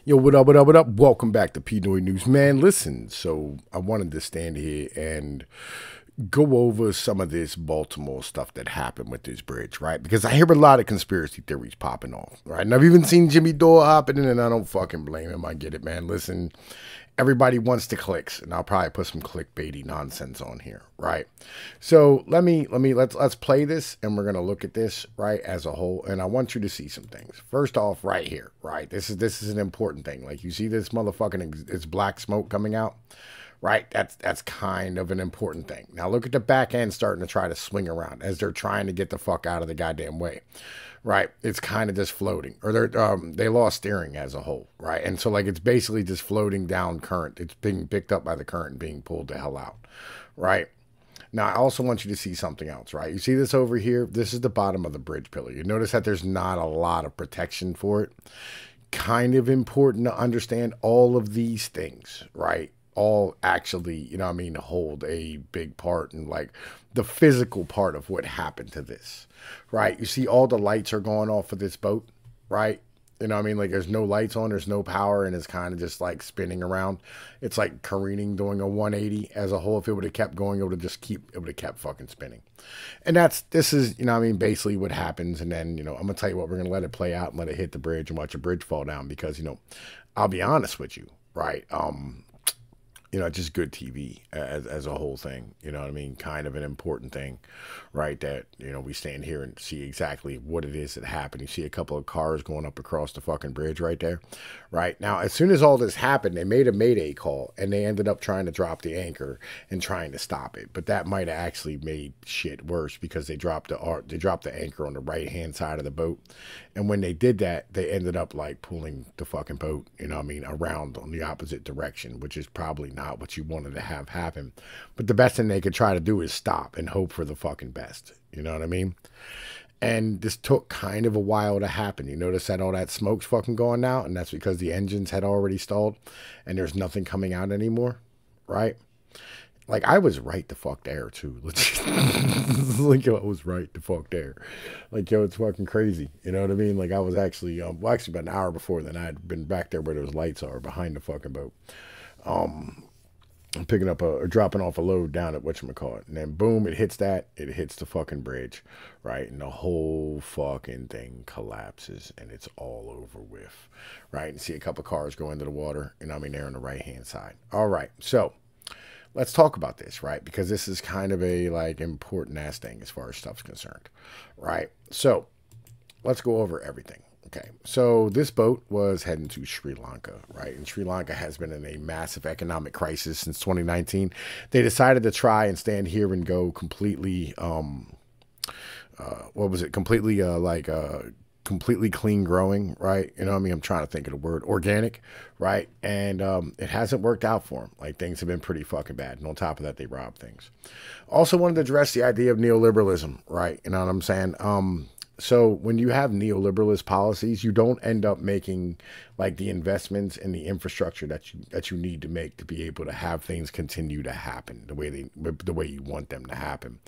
Yo, what up, what up, what up? Welcome back to Pnoid News. Man, listen, so I wanted to stand here and go over some of this Baltimore stuff that happened with this bridge, right? Because I hear a lot of conspiracy theories popping off, right? And I've even seen Jimmy Dore hopping in, and I don't fucking blame him. I get it, man. Listen, everybody wants the clicks, and I'll probably put some clickbaity nonsense on here, right? So let's play this, and we're gonna look at this right as a whole, and I want you to see some things. First off, right here, right? This is an important thing. Like, you see this motherfucking it's black smoke coming out, right? That's kind of an important thing. Now look at the back end starting to try to swing around as they're trying to get the fuck out of the goddamn way. Right, it's kind of just floating, or they lost steering as a whole, right? And so like it's basically just floating down current. It's being picked up by the current and being pulled the hell out, right? Now I also want you to see something else, right? You see this over here? This is the bottom of the bridge pillar. You notice that there's not a lot of protection for it. Kind of important to understand all of these things, right? All actually, you know what I mean, hold a big part in like the physical part of what happened to this, right? You see all the lights are going off of this boat, right? You know what I mean? Like there's no lights on, there's no power, and it's kind of just like spinning around. It's like careening, doing a 180 as a whole. If it would have kept going, it would have kept fucking spinning. And this is, you know what I mean, basically what happens. And then, you know, I'm going to tell you what, we're going to let it play out and let it hit the bridge and watch the bridge fall down because, you know, I'll be honest with you, right? You know, just good TV as a whole thing. You know what I mean? Kind of an important thing, right? That, you know, we stand here and see exactly what it is that happened. You see a couple of cars going up across the fucking bridge right there, right? Now, as soon as all this happened, they made a mayday call and they ended up trying to drop the anchor and trying to stop it. But that might have actually made shit worse because they dropped the anchor on the right-hand side of the boat. And when they did that, they ended up like pulling the fucking boat, you know what I mean, around on the opposite direction, which is probably not what you wanted to have happen. But the best thing they could try to do is stop and hope for the fucking best. You know what I mean? And this took kind of a while to happen. You notice that all that smoke's fucking going out, and that's because the engines had already stalled and there's nothing coming out anymore, right? Like, I was right the fuck there, too. Like, yo, I was right the fuck there. Like, yo, it's fucking crazy. You know what I mean? Like, I was actually, well, actually about an hour before then, I had been back there where those lights are behind the fucking boat. Picking up or dropping off a load down at whatchamacallit. And then, boom, it hits the fucking bridge, right? And the whole fucking thing collapses, and it's all over with, right? And see a couple cars go into the water, and I mean, they're on the right-hand side. All right, so let's talk about this, right? Because this is kind of a like important ass thing as far as stuff's concerned, right? So let's go over everything. Okay, so this boat was heading to Sri Lanka, right? And Sri Lanka has been in a massive economic crisis since 2019. They decided to try and stand here and go completely, what was it? Completely completely clean growing, right? You know what I mean? I'm trying to think of the word, organic, right? And it hasn't worked out for them. Like, things have been pretty fucking bad. And on top of that, they robbed things. Also wanted to address the idea of neoliberalism, right? You know what I'm saying? So when you have neoliberalist policies, you don't end up making like the investments and the infrastructure that you need to make to be able to have things continue to happen the way you want them to happen,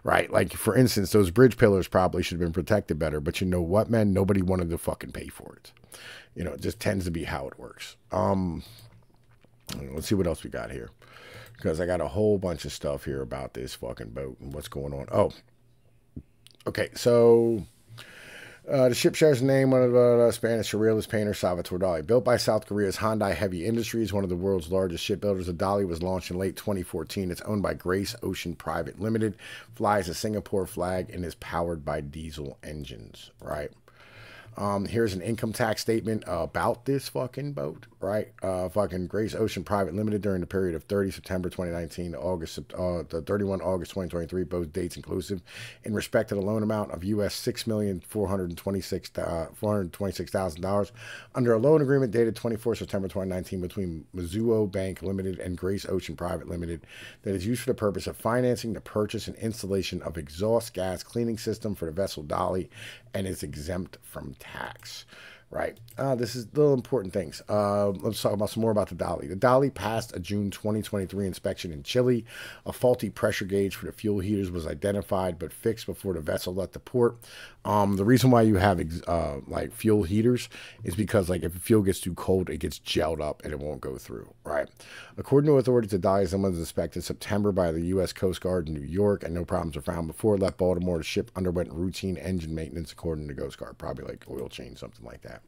right? Like, for instance, those bridge pillars probably should have been protected better, but you know what, man? Nobody wanted to fucking pay for it. You know, it just tends to be how it works. Let's see what else we got here, because I got a whole bunch of stuff here about this fucking boat and what's going on. Oh, okay, so the ship shares the name of the Spanish surrealist painter Salvatore Dali. Built by South Korea's Hyundai Heavy Industries, one of the world's largest shipbuilders, the Dolly was launched in late 2014. It's owned by Grace Ocean Private Limited, flies a Singapore flag, and is powered by diesel engines, right? Here's an income tax statement about this fucking boat, right? Fucking Grace Ocean Private Limited during the period of 30 September 2019 to 31 August 2023, both dates inclusive, in respect to the loan amount of US $6,426,000 under a loan agreement dated 24 September 2019 between Mizuho Bank Limited and Grace Ocean Private Limited that is used for the purpose of financing the purchase and installation of exhaust gas cleaning system for the vessel Dolly and is exempt from tax, right? This is little important things. Let's talk about some more about the Dolly. The Dolly passed a June 2023 inspection in Chile. A faulty pressure gauge for the fuel heaters was identified but fixed before the vessel left the port. The reason why you have like fuel heaters is because like if the fuel gets too cold, it gets gelled up and it won't go through, right? According to authorities, the Dolly was inspected in September by the U.S. Coast Guard in New York, and no problems were found before it left Baltimore. The ship underwent routine engine maintenance, according to the Coast Guard, probably like oil change, something like that.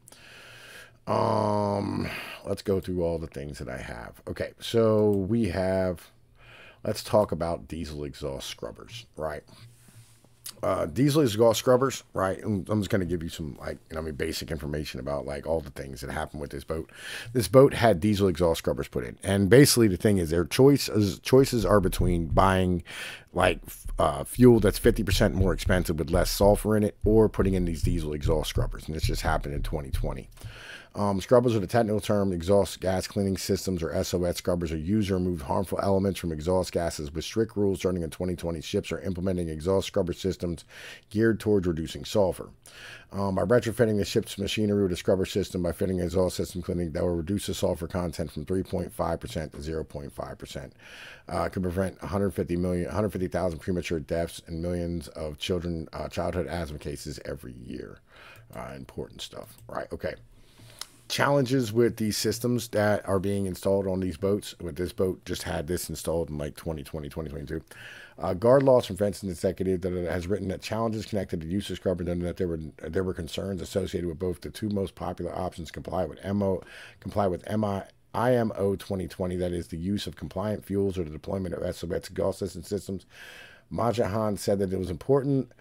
Let's go through all the things that I have. Okay, so we have, let's talk about diesel exhaust scrubbers, right? Diesel exhaust scrubbers, right? And I'm just going to give you some, like, basic information about, like, all the things that happened with this boat. This boat had diesel exhaust scrubbers put in. And basically the thing is their choices are between buying, like, fuel that's 50% more expensive with less sulfur in it, or putting in these diesel exhaust scrubbers. And this just happened in 2020. Scrubbers are the technical term. Exhaust gas cleaning systems, or SOS scrubbers, are used to remove harmful elements from exhaust gases. With strict rules starting in 2020, ships are implementing exhaust scrubber systems geared towards reducing sulfur. By retrofitting the ship's machinery with a scrubber system, by fitting an exhaust system cleaning that will reduce the sulfur content from 3.5% to 0.5%. Could prevent 150,000 premature deaths and millions of childhood asthma cases every year. Important stuff, right? Okay. Challenges with these systems that are being installed on these boats. With this boat, just had this installed in like 2020, 2022. Guard Laws from Fenton Executive that has written that challenges connected to use of scrubber, and that there were concerns associated with both the two most popular options: comply with IMO 2020, that is the use of compliant fuels or the deployment of SOS exhaust systems. Majahan said that it was important.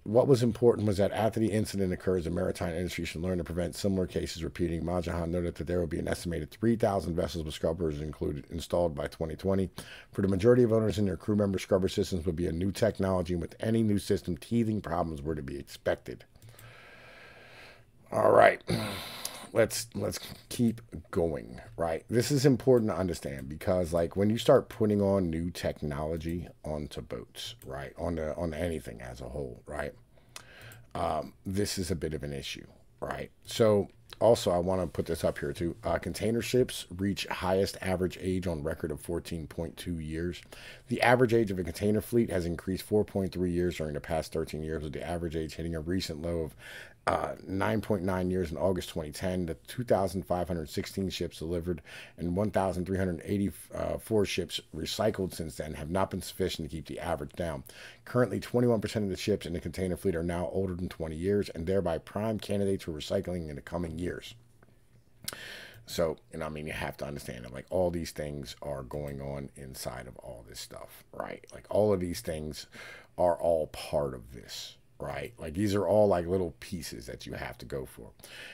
What was important was that after the incident occurs, the maritime industry should learn to prevent similar cases repeating. Majahan noted that there will be an estimated 3,000 vessels with scrubbers installed by 2020. For the majority of owners and their crew members, scrubber systems would be a new technology, and with any new system, teething problems were to be expected. All right. Let's keep going, right? This is important to understand because, like, when you start putting on new technology onto boats, right, on anything as a whole, right, this is a bit of an issue, right? So, also, I want to put this up here too. Container ships reach highest average age on record of 14.2 years. The average age of a container fleet has increased 4.3 years during the past 13 years, with the average age hitting a recent low of 9.9 years in August 2010. The 2,516 ships delivered and 1,384 ships recycled since then have not been sufficient to keep the average down. Currently, 21% of the ships in the container fleet are now older than 20 years and thereby prime candidates for recycling in the coming years. So, you have to understand that, like, all these things are going on inside of all this stuff, right? Like, all of these things are all part of this. Right? Like, these are all like little pieces that you have to go for.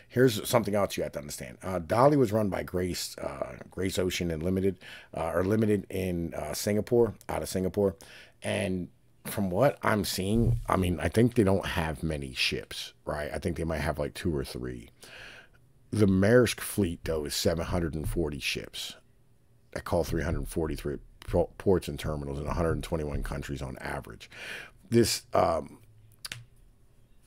Here's something else you have to understand. Dolly was run by Grace Ocean and Limited in Singapore, out of Singapore. And from what I'm seeing, I think they don't have many ships, right? I think they might have like 2 or 3. The Maersk fleet, though, is 740 ships. I call 343 ports and terminals in 121 countries on average.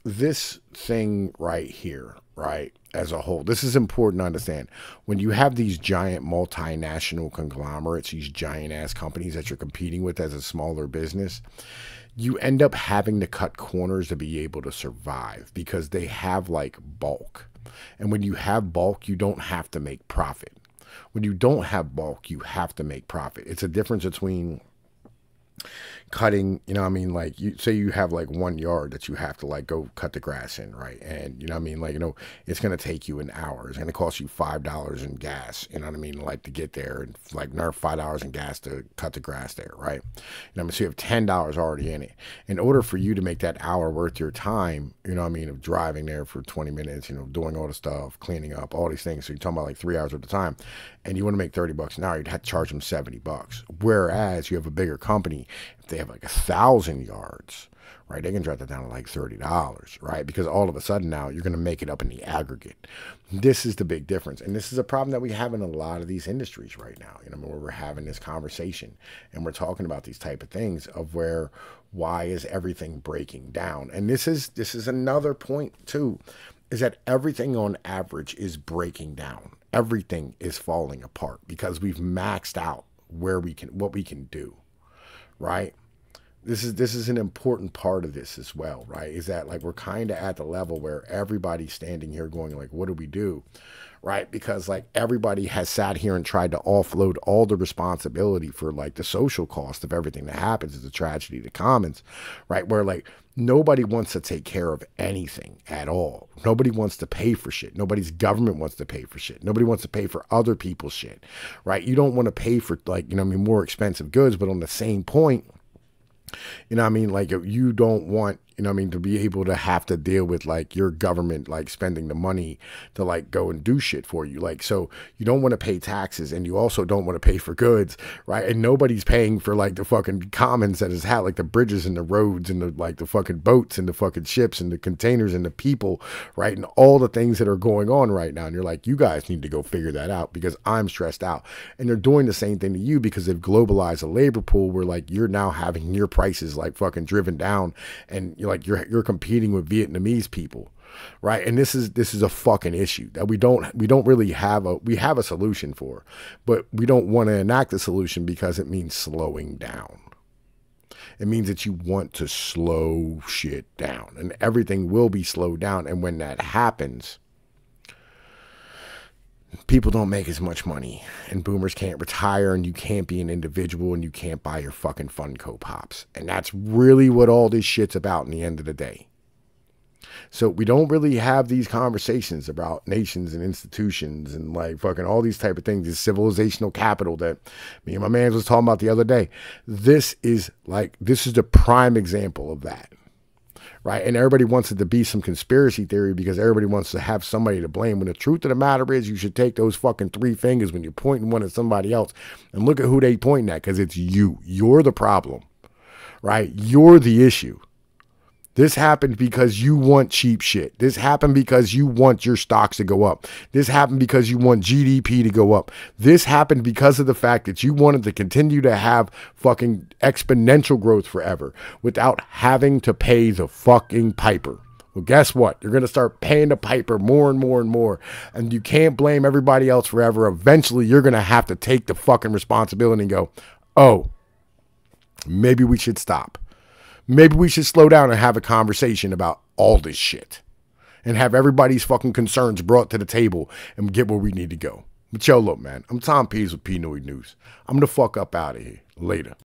This thing right here, right, as a whole, this is important to understand. When you have these giant multinational conglomerates, these giant-ass companies that you're competing with as a smaller business, you end up having to cut corners to be able to survive because they have, like, bulk. And when you have bulk, you don't have to make profit. When you don't have bulk, you have to make profit. It's a difference between cutting, like, you say you have like 1 yard that you have to like go cut the grass in, right? And it's going to take you an hour. It's going to cost you $5 in gas, like to get there, and like another $5 in gas to cut the grass there, right? So you have $10 already in it. In order for you to make that hour worth your time, of driving there for 20 minutes, doing all the stuff, cleaning up, all these things. So you're talking about like 3 hours at a time, and you want to make $30 an hour, you'd have to charge them $70. Whereas you have a bigger company, if they have like 1,000 yards, right, they can drop that down to like $30, right? Because all of a sudden now you're going to make it up in the aggregate. This is the big difference. And this is a problem that we have in a lot of these industries right now, where we're having this conversation and we're talking about these type of things of why is everything breaking down? And this is another point too. is that everything on average is breaking down. Everything is falling apart because we've maxed out what we can do, right? This is an important part of this as well, right? Is that like we're kind of at the level where everybody's standing here going like, what do we do? Right? Because like everybody has sat here and tried to offload all the responsibility for like the social cost of everything that happens as a tragedy to commons, right? Where like nobody wants to take care of anything at all. Nobody wants to pay for shit. Nobody's government wants to pay for shit. Nobody wants to pay for other people's shit, right? You don't want to pay for like, you know what I mean, more expensive goods, but on the same point, you know what I mean? Like you don't want, you know what I mean, to be able to have to deal with like your government, like spending the money to like go and do shit for you. Like, so you don't want to pay taxes and you also don't want to pay for goods, right? And nobody's paying for like the fucking commons that has had like the bridges and the roads and the like the fucking boats and the fucking ships and the containers and the people, right? And all the things that are going on right now. And you're like, you guys need to go figure that out because I'm stressed out. And they're doing the same thing to you because they've globalized a labor pool where like you're now having your prices like fucking driven down and you're competing with Vietnamese people, right? And this is a fucking issue that we don't really have a solution for, but we don't want to enact a solution because it means slowing down. It means that you want to slow shit down and everything will be slowed down. And when that happens, people don't make as much money and boomers can't retire and you can't be an individual and you can't buy your fucking Funko Pops. And that's really what all this shit's about in the end of the day. So we don't really have these conversations about nations and institutions and like fucking all these type of things, this civilizational capital that me and my man was talking about the other day. This is the prime example of that. Right. And everybody wants it to be some conspiracy theory because everybody wants to have somebody to blame. When the truth of the matter is, you should take those fucking three fingers when you're pointing one at somebody else and look at who they pointing at because it's you. You're the problem. Right. You're the issue. This happened because you want cheap shit. This happened because you want your stocks to go up. This happened because you want GDP to go up. This happened because of the fact that you wanted to continue to have fucking exponential growth forever without having to pay the fucking piper. Well, guess what? You're going to start paying the piper more and more and more. And you can't blame everybody else forever. Eventually, you're going to have to take the fucking responsibility and go, oh, maybe we should stop. Maybe we should slow down and have a conversation about all this shit and have everybody's fucking concerns brought to the table and get where we need to go. But yo, look, man, I'm Tom Pease with Pnoid News. I'm the fuck up out of here. Later.